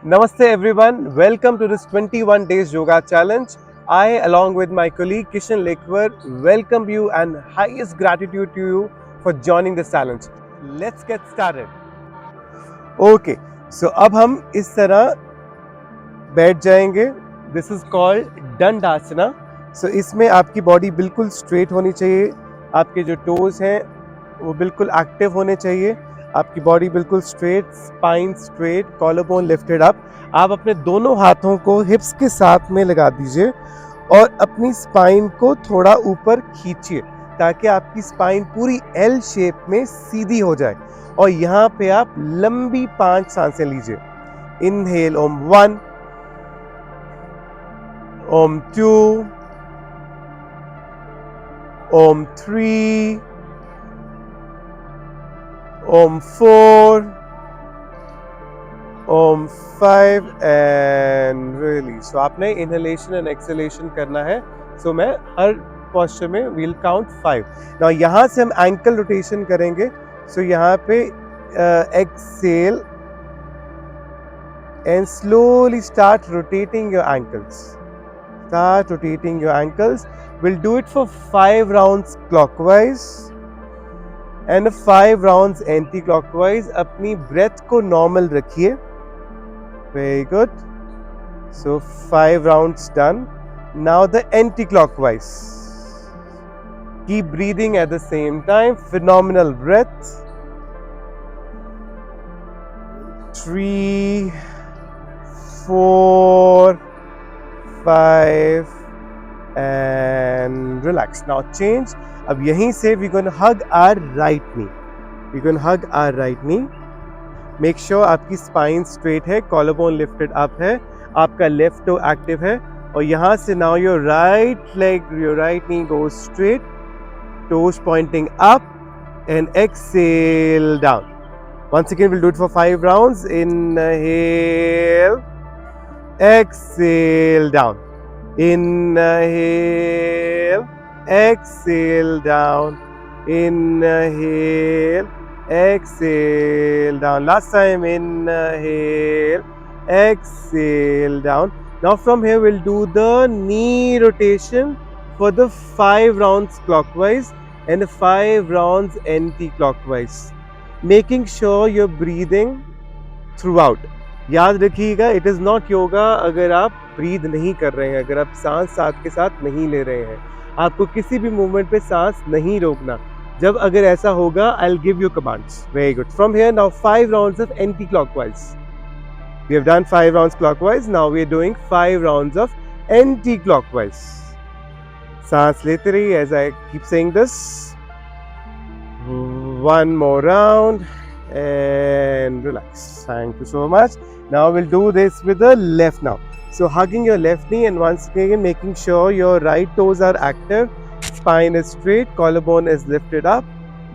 Namaste everyone, welcome to this 21 days yoga challenge. I along with my colleague Kishan Lekwer welcome you and highest gratitude to you for joining this challenge. Let's get started. Okay, so अब हम इस तरह बैठ जाएंगे. This is called दंडासना. So इसमें आपकी body बिल्कुल straight होनी चाहिए. आपके जो टोज हैं वो बिल्कुल एक्टिव होने चाहिए. आपकी बॉडी बिल्कुल straight, spine straight, collarbone lifted up. आप अपने दोनों हाथों को हिप्स के साथ में लगा दीजिए और अपनी स्पाइन को थोड़ा ऊपर खींचिए ताकि आपकी स्पाइन पूरी एल शेप में सीधी हो जाए. और यहाँ पे आप लंबी 5 सांसें लीजिए. Inhale Om 1, Om 2, Om 3, Om 4, Om 5 and release. So आपने इनहेलेशन एंड एक्सहेलेशन करना है. सो मैं हर पोस्चर में वील काउंट 5. नाउ यहाँ से हम एंकल रोटेशन करेंगे. सो यहाँ पे exhale and slowly start rotating your ankles. Start rotating your ankles. We'll do it for 5 rounds clockwise and 5 rounds anti-clockwise. अपनी breath को normal रखिए. Very good. So 5 rounds done. Now the anti-clockwise. Keep breathing at the same time. Phenomenal breath. 3, 4, 5 and relax. Now change. अब यहीं से we're going to hug our right knee. We're going to hug our right knee. Make sure आपकी spine straight है, collarbone lifted up है, आपका left toe active है. और यहाँ से now your right leg, your right knee goes straight, toes pointing up and exhale down. Once again we'll do it for 5 rounds. Inhale. Exhale down. Inhale. Exhale down. Inhale. Exhale down. Last time. Inhale. Exhale down. Now from here we'll do the knee rotation for the 5 rounds clockwise and 5 rounds anti-clockwise. Making sure you're breathing throughout. याद रखिएगा, it is not yoga अगर आप breathe नहीं कर रहे हैं, अगर आप सांस साथ के साथ नहीं ले रहे हैं. आपको किसी भी मूवमेंट पे सांस नहीं रोकना. जब अगर ऐसा होगा, I will give you commands. Very good. From here now 5 rounds of anticlockwise. We have done 5 rounds clockwise. Now we are doing 5 rounds of anticlockwise. सांस लेते रहिए as I keep saying this. 1 more round and relax. Thank you so much. Now we'll do this with the left now. So hugging your left knee and once again making sure your right toes are active. Spine is straight, collarbone is lifted up.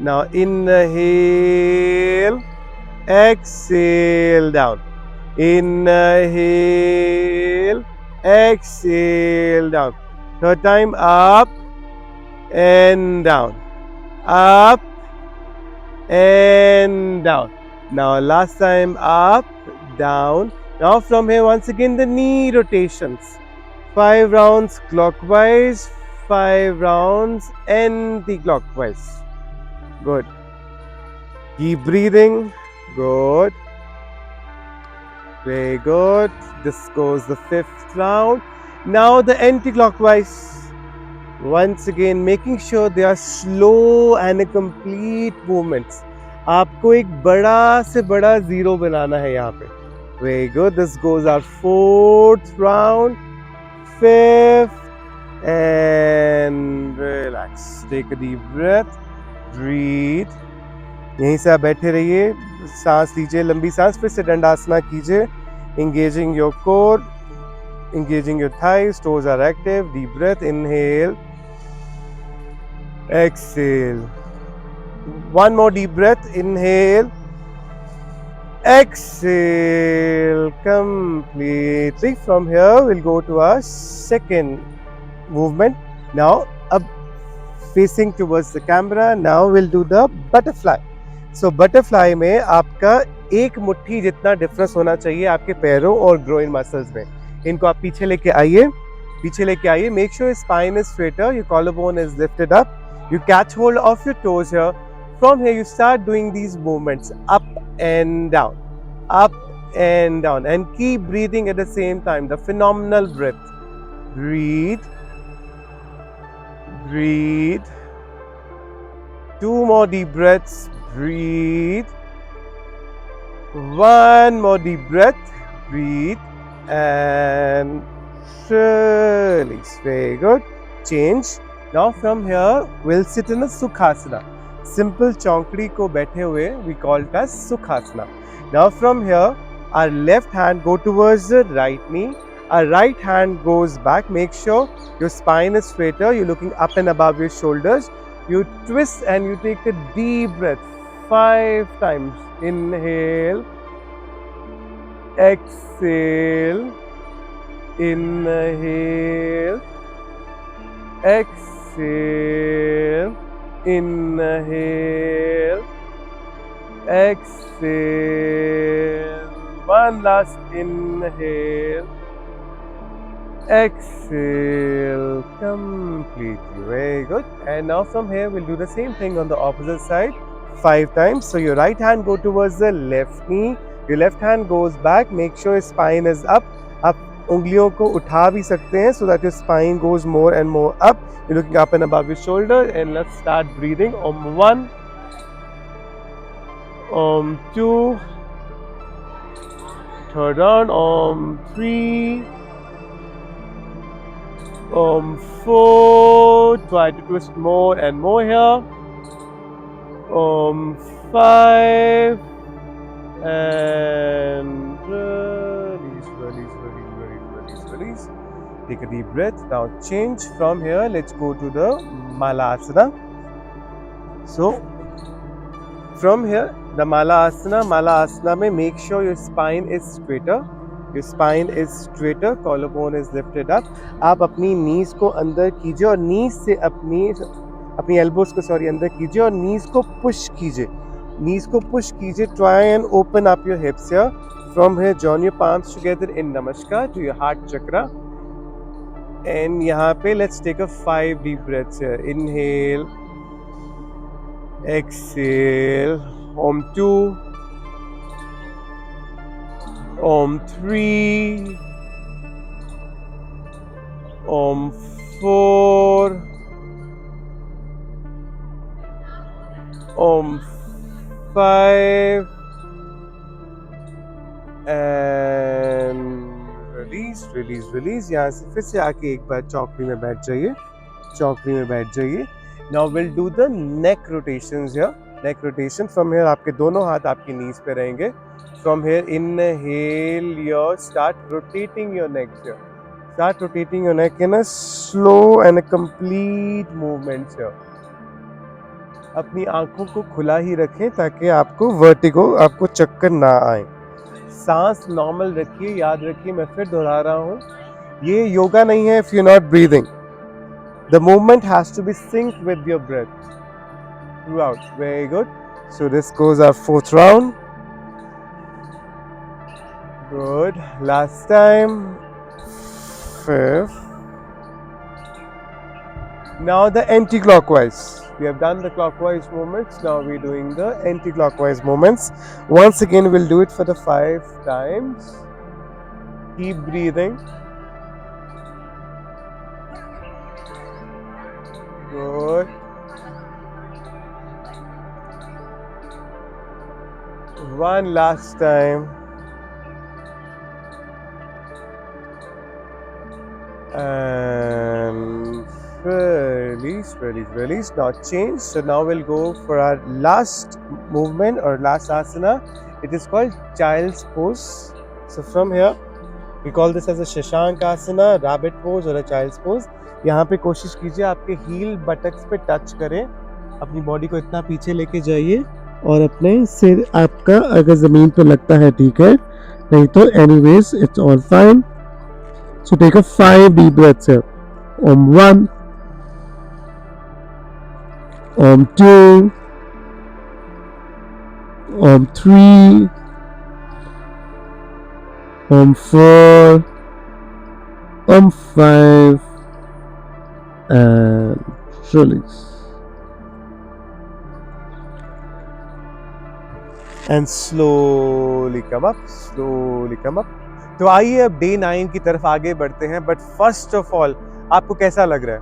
Now inhale, exhale down. Inhale, exhale down. Third time, up and down. Up and down. Now last time, up, down. Now from here once again the knee rotations. 5 rounds clockwise, 5 rounds anti-clockwise. Good. Keep breathing. Good. Very good. This goes the 5th round. Now the anti-clockwise. Once again making sure they are slow and complete movements. आपको एक बड़ा से बड़ा zero बनाना है यहाँ पे. Very good. This goes our 4th round, 5th and relax. Take a deep breath. Breathe. यहीं से आप बैठे रहिए, सांस लीजिए, लंबी सांस. फिर से दंडासना कीजिए. Engaging your core, engaging your thighs, toes are active. Deep breath. Inhale. Exhale. One more deep breath. Inhale. Exhale completely. From here we'll go to our second movement. Now up facing towards the camera. Now we'll do the butterfly. So butterfly में आपका एक मुट्ठी जितना difference होना चाहिए आपके पैरों और ग्रोइन मसल्स में। इनको आप पीछे लेके आइए, पीछे लेके आइए। Make sure spine is straighter, your collarbone is lifted up, you catch hold of your toes here. From here you start doing these movements up and down, up and down, and keep breathing at the same time. The phenomenal breath. Breathe, breathe. 2 more deep breaths. Breathe. 1 more deep breath. Breathe and release. Very good. Change. Now from here we'll sit in a Sukhasana. Simple chaunkdi ko baithe hue we call it as Sukhasana. Now from here our left hand go towards the right knee. Our right hand goes back. Make sure your spine is straighter. You're looking up and above your shoulders. You twist and you take a deep breath 5 times. Inhale. Exhale. Inhale. Exhale, inhale, exhale, one last inhale, exhale completely. Very good. And now from here we'll do the same thing on the opposite side 5 times. So your right hand go towards the left knee, your left hand goes back. Make sure your spine is up. आप उंगलियों को उठा भी सकते हैं so that your spine goes more and more up. You're looking up and above your shoulder. And let's start breathing. Om 1, Om 2, third round, Om 3, Om 4. Try to twist more and more here. Om 5 and release, release, release, release, release, release. Take a deep breath. Now change from here. Let's go to the Malasana. So from here, the Malasana mein make sure your spine is straighter. Your spine is straighter. Collarbone is lifted up. आप अपनी knees को अंदर कीजिए और knees से अपनी elbows को अंदर कीजिए और knees को push कीजिए. Knees को push कीजिए. Try and open up your hips here. From here, join your palms together in Namaskar to your heart chakra. And यहाँ पे let's take a 5 deep breaths here. Inhale, exhale. Om 2, Om 3, Om 4, Om 5 and release, release, release. यहाँ से फिर से आके एक बार चौकड़ी में बैठ जाइए, चौकड़ी में बैठ जाइए. Now we'll do the neck rotations here. Neck rotation. From here आपके दोनों हाथ आपकी knees पे रहेंगे. From here inhale your start rotating your neck here. Start rotating your neck in a slow and a complete movement here. अपनी आंखों को खुला ही रखें ताकि आपको वर्टिगो, आपको चक्कर ना आए. सांस नॉर्मल रखिए. याद रखिए, मैं फिर दोहरा रहा हूँ, ये योगा नहीं है if you're not breathing. The movement has to be synced with your breath throughout. Very good. So this goes our 4th round. Good. Last time. 5th. Now the anti-clockwise. We have done the clockwise movements. Now we're doing the anti-clockwise movements. Once again, we'll do it for the 5 times. Keep breathing. Good. One last time. And release, release, release. Now change. So now we'll go for our last movement or last asana. It is called child's pose. So from here, we call this as a Shashank asana, rabbit pose or a child's pose. यहाँ पे कोशिश कीजिए आपके heal buttocks पे touch करें. अपनी body को इतना पीछे लेके जाइए और अपने सिर आपका अगर जमीन पे लगता है ठीक है, नहीं तो anyways it's all fine. So take a 5 deep breaths here. Om 1, Om 2, Om 3, Om 4, Om 5, and release. And slowly come up, slowly come up. तो आइए अब डे 9 की तरफ आगे बढ़ते हैं, बट फर्स्ट ऑफ ऑल आपको कैसा लग रहा है?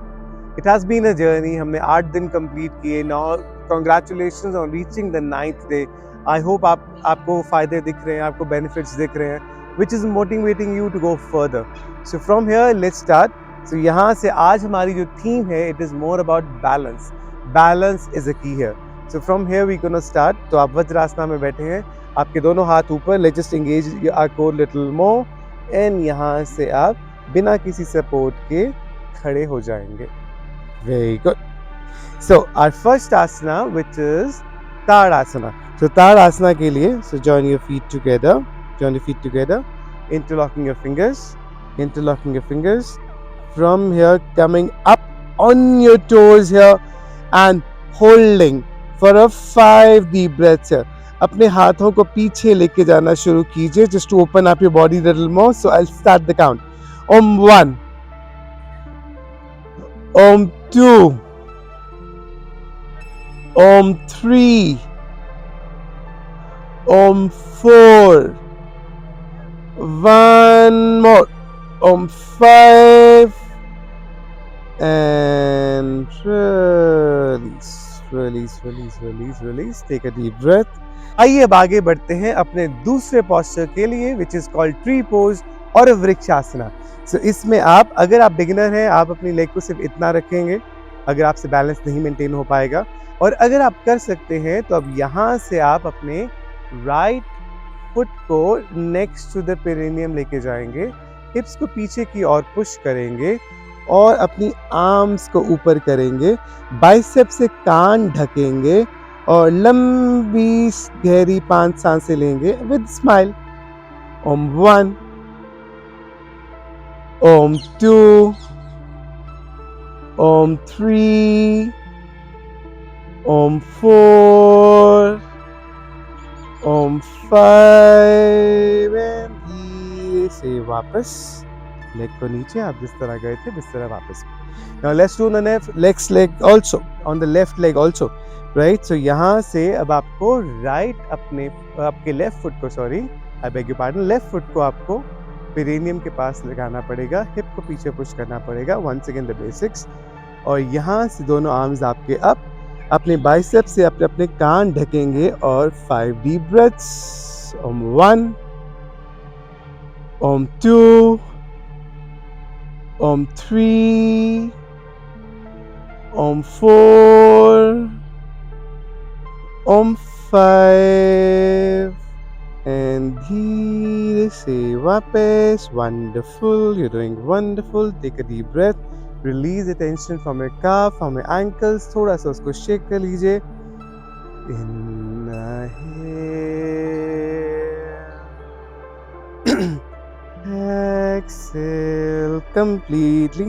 It has been a journey, हमने 8 दिन कंप्लीट किए। Now congratulations on reaching the 9th डे। आई होप आपको फायदे दिख रहे हैं, आपको बेनिफिट्स दिख रहे हैं, which is motivating you to go further. So from here let's start. So यहाँ से आज हमारी जो थीम है, it is more about balance. Balance is a key here. So from here we gonna start. तो आप वज्रासना में बैठे हैं, आपके दोनों हाथ ऊपर, let's just engage our core little more, and यहाँ से आप बिना किसी सपोर्ट के खड़े हो जाएंगे। Very good. So our first asana, which is Tadasana. So Tadasana के लिए, so join your feet together. Join your feet together. Interlocking your fingers. Interlocking your fingers. From here, coming up on your toes here and holding for a 5 deep breaths here. अपने हाथों को पीछे लेके जाना शुरू कीजिए. Just to open up your body a little more. So I'll start the count. Om 1. Om 2. Om 3. Om 4. One more. Om 5. And release. Release, release, release, release. Take a deep breath. आइए अब आगे बढ़ते हैं अपने दूसरे posture के लिए, which is called tree pose और वृक्षासना। सो इसमें अगर आप बिगिनर हैं, आप अपनी लेग को सिर्फ इतना रखेंगे, अगर आपसे बैलेंस नहीं मेंटेन हो पाएगा। और अगर आप कर सकते हैं तो अब यहाँ से आप अपने राइट फुट को नेक्स्ट टू द पेरिनियम लेके जाएंगे, हिप्स को पीछे की ओर पुश करेंगे और अपनी आर्म्स को ऊपर करेंगे, बाइसेप से कान ढकेंगे और लंबी गहरी 5 सांसें लेंगे with smile. Om 1, Om 2, Om 3, Om 4, Om 5, and धीरे से वापस लेग को नीचे, आप जिस तरह गए थे इस तरह वापस। Now let's do the next leg also, on the left leg also, right? So यहाँ से अब आपको आपके लेफ्ट फुट को, sorry I beg you pardon, left foot को आपको पेरिनियम के पास लगाना पड़ेगा, हिप को पीछे पुश करना पड़ेगा, वंस अगेन द बेसिक्स। और यहाँ से दोनों आर्म्स आपके अप, अपने बाइसेप से अपने कान ढकेंगे और 5 deep breaths. Om 1, Om 2, Om 3, Om 4, Om 5, and धीरे से वापस। Wonderful, you're doing wonderful. Take a deep breath. Release the tension from your calf, from your ankles. थोड़ा सा उसको शेक कर लीजिए। Inhale. Exhale completely.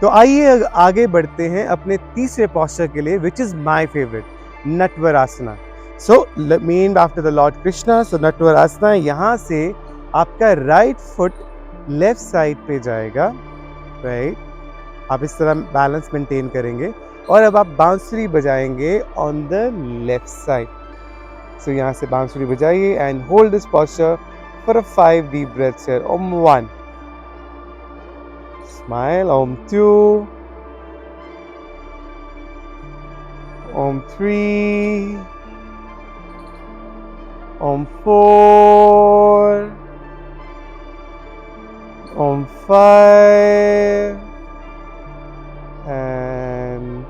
तो आइए आगे बढ़ते हैं अपने तीसरे पोस्चर के लिए, which is my favourite, Natavarasana. So mean after the lord Krishna. So Natavarasana, यहाँ से आपका राइट फुट लेफ्ट साइड पे जाएगा, राइट। आप इस तरह बैलेंस मेंटेन करेंगे और अब आप बांसुरी बजाएंगे on the left side. So यहाँ से बांसुरी बजाइए and hold this posture for 5 deep breaths here. Om 1, smile. Om 2, Om 3, Om 4, Om 5, and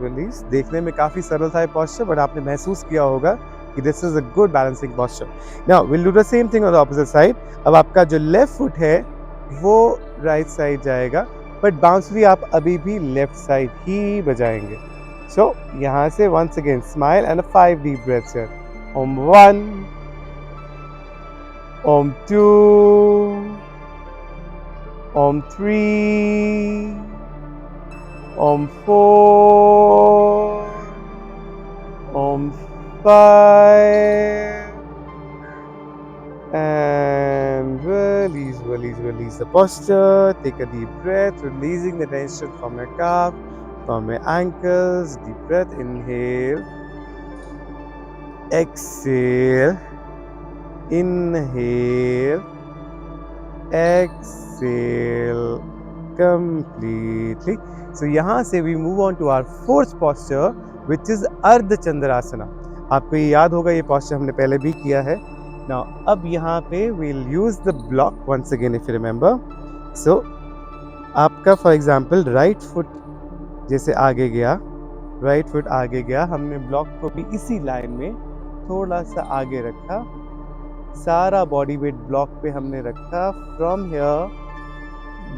release. देखने में काफी सरल था ये posture, बट आपने महसूस किया होगा कि this is a good balancing posture. Now we'll do the same thing on the opposite side. अब आपका जो left foot है वो राइट साइड जाएगा, बट बांसुरी आप अभी भी लेफ्ट साइड ही बजाएंगे। सो यहाँ से once again smile and 5 deep breaths here. Om 1, Om 2, Om 3, Om 4, Om 5, And release, release, release the posture. Take a deep breath, releasing the tension from your calf, from your ankles. Deep breath, inhale, exhale, inhale, exhale completely. So यहाँ से we move on to our fourth posture, which is Ardha Chandrasana. आपको ये याद होगा, ये posture हमने पहले भी किया है. Now अब यहाँ पे we'll use the block once again if you remember. So आपका for example right foot जैसे आगे गया, right foot आगे गया, हमने block को भी इसी line में थोड़ा सा आगे रखा, सारा बॉडी वेट ब्लॉक पे हमने रखा. फ्रॉम हियर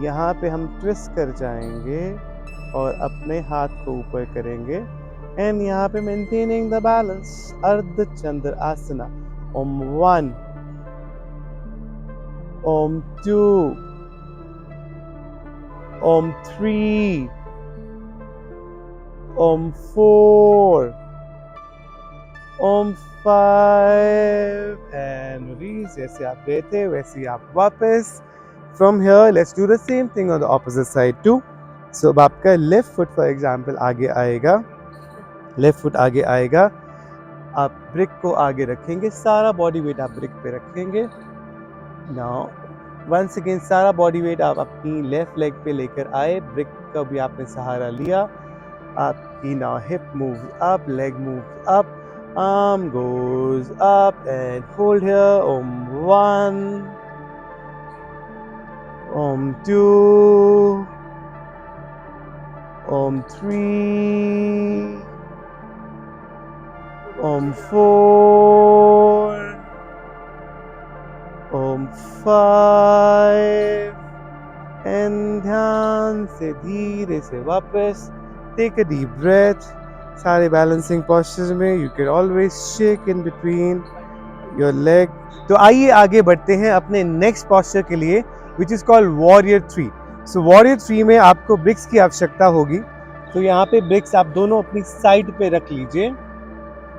यहाँ पे हम ट्विस्ट कर जाएंगे और अपने हाथ को ऊपर करेंगे एंड यहाँ पे मेंटेनिंग द बैलेंस. अर्ध चंद्र आसना. ओम 1, ओम 2, ओम 3, ओम 4, ओम 5 and release. जैसे आप गए थे वैसे आप वापस. From here let's do the same thing on the opposite side too. So अब आपका left foot for example आगे आएगा, left foot आगे आएगा, आप ब्रिक को आगे रखेंगे, सारा बॉडी वेट आप ब्रिक पे रखेंगे. Now once again सारा बॉडी वेट आप अपनी लेफ्ट लेग पे लेकर आए, ब्रिक का भी आपने सहारा लिया. आपकी now hip moves up, leg moves up, arm goes up and hold here. Om 1, Om 2, Om 3, Om 4, Om 5 and ध्यान से धीरे से वापस. Take a deep breath. सारे बैलेंसिंग पोस्चर्स में you can always shake in between your leg. तो आइए आगे बढ़ते हैं अपने नेक्स्ट पोस्चर के लिए, which is called warrior 3. So warrior 3 में आपको ब्रिक्स की आवश्यकता होगी. तो यहाँ पे ब्रिक्स आप दोनों अपनी साइड पे रख लीजिए.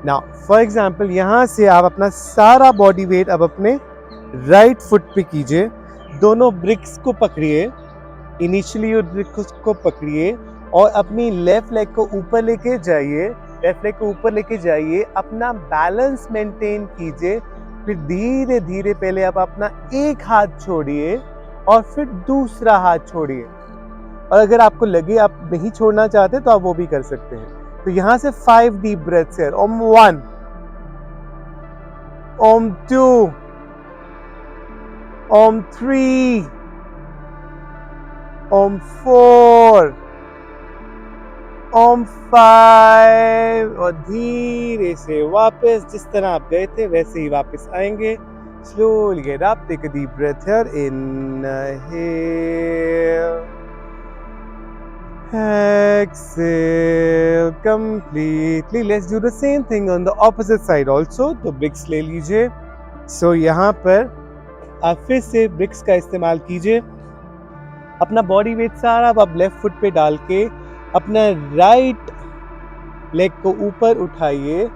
नाउ फॉर एग्जांपल यहाँ से आप अपना सारा बॉडी वेट अब अपने राइट फुट पे कीजिए. दोनों ब्रिक्स को पकड़िए, इनिशियली ब्रिक्स को पकड़िए और अपनी लेफ्ट लेग को ऊपर लेके जाइए, लेफ्ट लेग को ऊपर लेके जाइए, अपना बैलेंस मेंटेन कीजिए. फिर धीरे धीरे पहले आप अपना एक हाथ छोड़िए और फिर दूसरा हाथ छोड़िए. और अगर आपको लगे आप नहीं छोड़ना चाहते तो आप वो भी कर सकते हैं. तो यहाँ से 5 डीप ब्रेथ्स है. ओम 1, ओम 2, ओम 3, ओम 4, ओम 5 और धीरे से वापस जिस तरह आप गए थे वैसे ही वापस आएंगे. Slowly get up, take a deep breath here, inhale, exhale completely. Let's do the same thing on the opposite side also. तो ब्रिक्स ले लीजिए. So यहाँ पर आप फिर से ब्रिक्स का इस्तेमाल कीजिए. अपना बॉडी वेट सारा आप लेफ्ट फुट पे डाल के अपना राइट लेग को ऊपर उठाइए.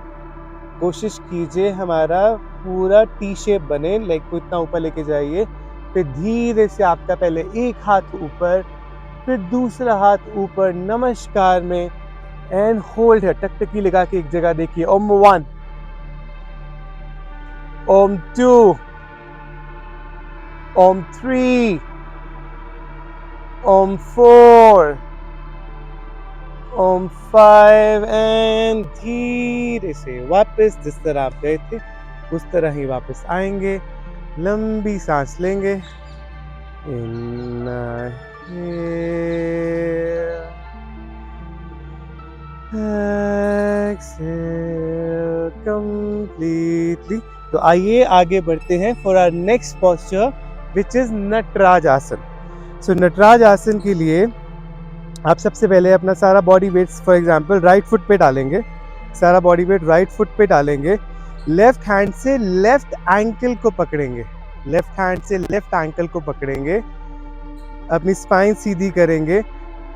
कोशिश कीजिए हमारा पूरा टी शेप बने. लेग को इतना ऊपर लेके जाइए. फिर धीरे से आपका पहले एक हाथ ऊपर, फिर दूसरा हाथ ऊपर नमस्कार में एंड होल्ड है. टकटकी लगा के एक जगह देखिए. ओम 1, ओम 2, ओम 3, ओम 4, ओम 5 एंड धीरे से वापस जिस तरह आप गए थे उस तरह ही वापस आएंगे. लंबी सांस लेंगे. Exhale completely. तो आइए आगे बढ़ते हैं for our next posture which is Natraj asan. So Nataraj आसन के लिए आप सबसे पहले अपना सारा body weight for example right foot पे डालेंगे. सारा बॉडी वेट राइट फुट पे डालेंगे. लेफ्ट हैंड से लेफ्ट एंकल को पकड़ेंगे. लेफ्ट हैंड से लेफ्ट एंकल को पकड़ेंगे. अपनी स्पाइन सीधी करेंगे.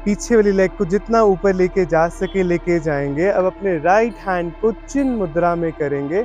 पीछे वाली लेग को जितना ऊपर लेके जा सके लेके जाएंगे. अब अपने राइट हैंड को चिन मुद्रा में करेंगे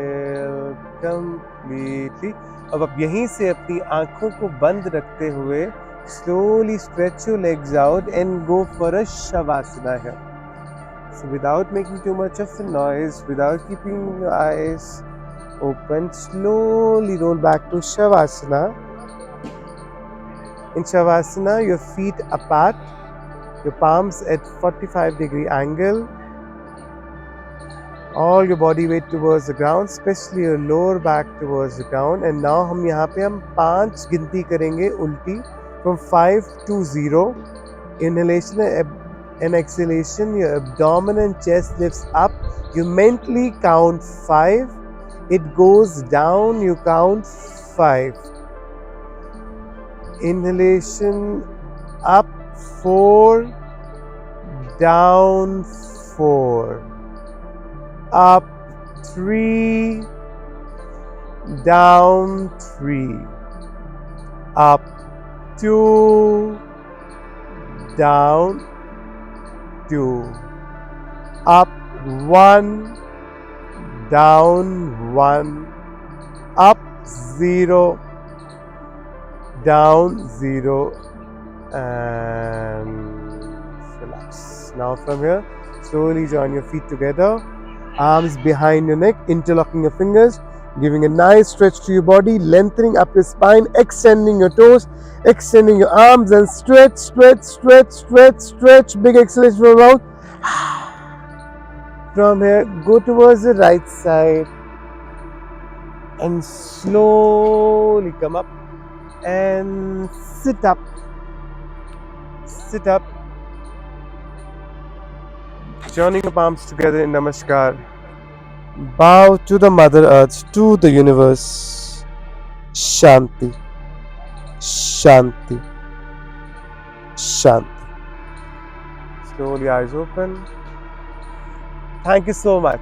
exhale completely. अब आप यहीं से अपनी आंखों को बंद रखते हुए slowly stretch your legs out and go for a shavasana here. So without making too much of a noise, without keeping your eyes open, slowly roll back to shavasana. In shavasana, your feet apart, your palms at 45-degree angle, all your body weight towards the ground, especially your lower back towards the ground. And now हम यहाँ पे हम 5 गिनती करेंगे उल्टी from 5 to 0. Inhalation and exhalation, your abdomen and chest lifts up. You mentally count 5. It goes down, you count 5. Inhalation up 4, down 4, up 3, down 3, up 2, down 2, up 1, down 1, up 0, down 0, and relax. Now from here, slowly join your feet together, arms behind your neck, interlocking your fingers, giving a nice stretch to your body, lengthening up your spine, extending your toes, extending your arms, and stretch, stretch, stretch, stretch, stretch. Big exhalation from mouth. From here, go towards the right side and slowly come up and sit up. Sit up. Joining your palms together in Namaskar. Bow to the Mother Earth, to the universe. Shanti. Shanti. Shanti. Slowly eyes open. Thank you so much.